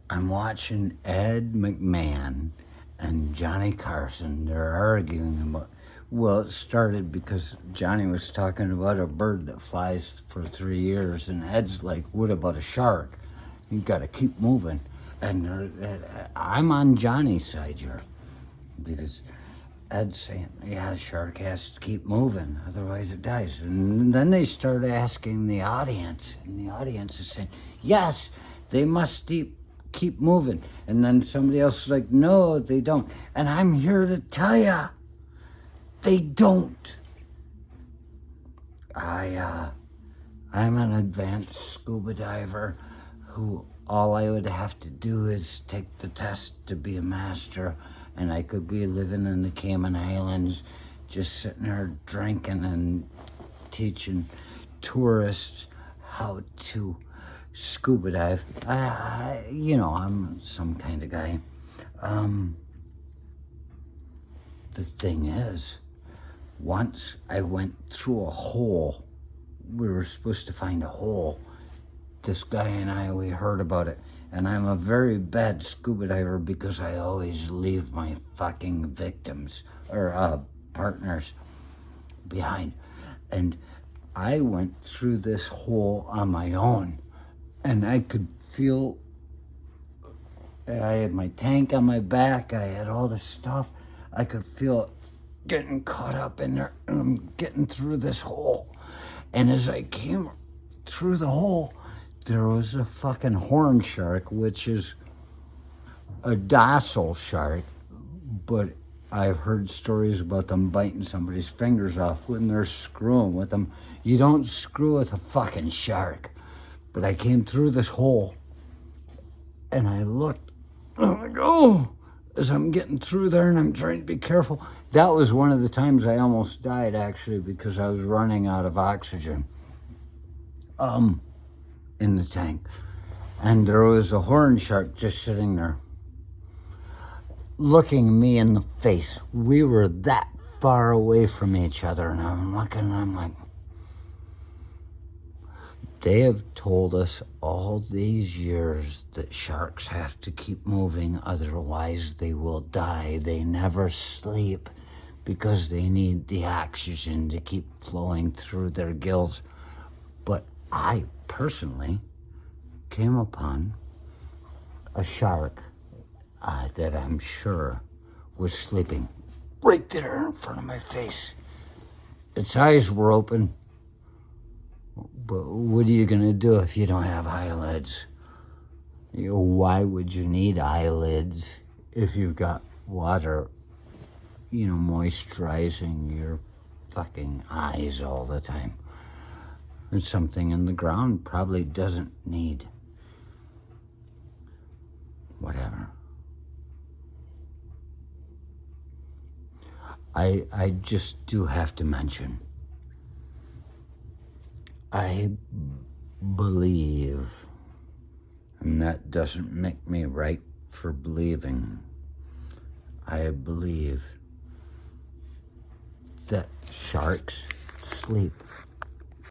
I'm watching Ed McMahon and Johnny Carson. They're arguing about. Well, it started because Johnny was talking about a bird that flies for 3 years, and Ed's like, "What about a shark? You got to keep moving." And I'm on Johnny's side here because Ed's saying, "Yeah, a shark has to keep moving, otherwise it dies." And then they start asking the audience, and the audience is saying, "Yes, they must keep moving." And then somebody else is like, "No, they don't." And I'm here to tell you, they don't. I'm an advanced scuba diver who all I would have to do is take the test to be a master, and I could be living in the Cayman Islands, just sitting there drinking and teaching tourists how to scuba dive. I'm some kind of guy. The thing is, once I went through a hole. We were supposed to find a hole. This guy and I, we heard about it. And I'm a very bad scuba diver because I always leave my fucking victims or partners behind. And I went through this hole on my own. And I could feel, I had my tank on my back. I had all this stuff. I could feel it getting caught up in there. And I'm getting through this hole. And as I came through the hole, there was a fucking horn shark, which is a docile shark, but I've heard stories about them biting somebody's fingers off when they're screwing with them. You don't screw with a fucking shark. But I came through this hole, and I looked, and I'm like, oh, as I'm getting through there, and I'm trying to be careful. That was one of the times I almost died, actually, because I was running out of oxygen in the tank. And there was a horn shark just sitting there, looking me in the face. We were that far away from each other, and I'm looking, and I'm like, they have told us all these years that sharks have to keep moving, otherwise they will die. They never sleep because they need the oxygen to keep flowing through their gills. But I personally came upon a shark that I'm sure was sleeping right there in front of my face. Its eyes were open. But what are you going to do if you don't have eyelids? Why would you need eyelids if you've got water, moisturizing your fucking eyes all the time? And something in the ground probably doesn't need whatever. I just do have to mention, I believe, and that doesn't make me right for believing, I believe that sharks sleep.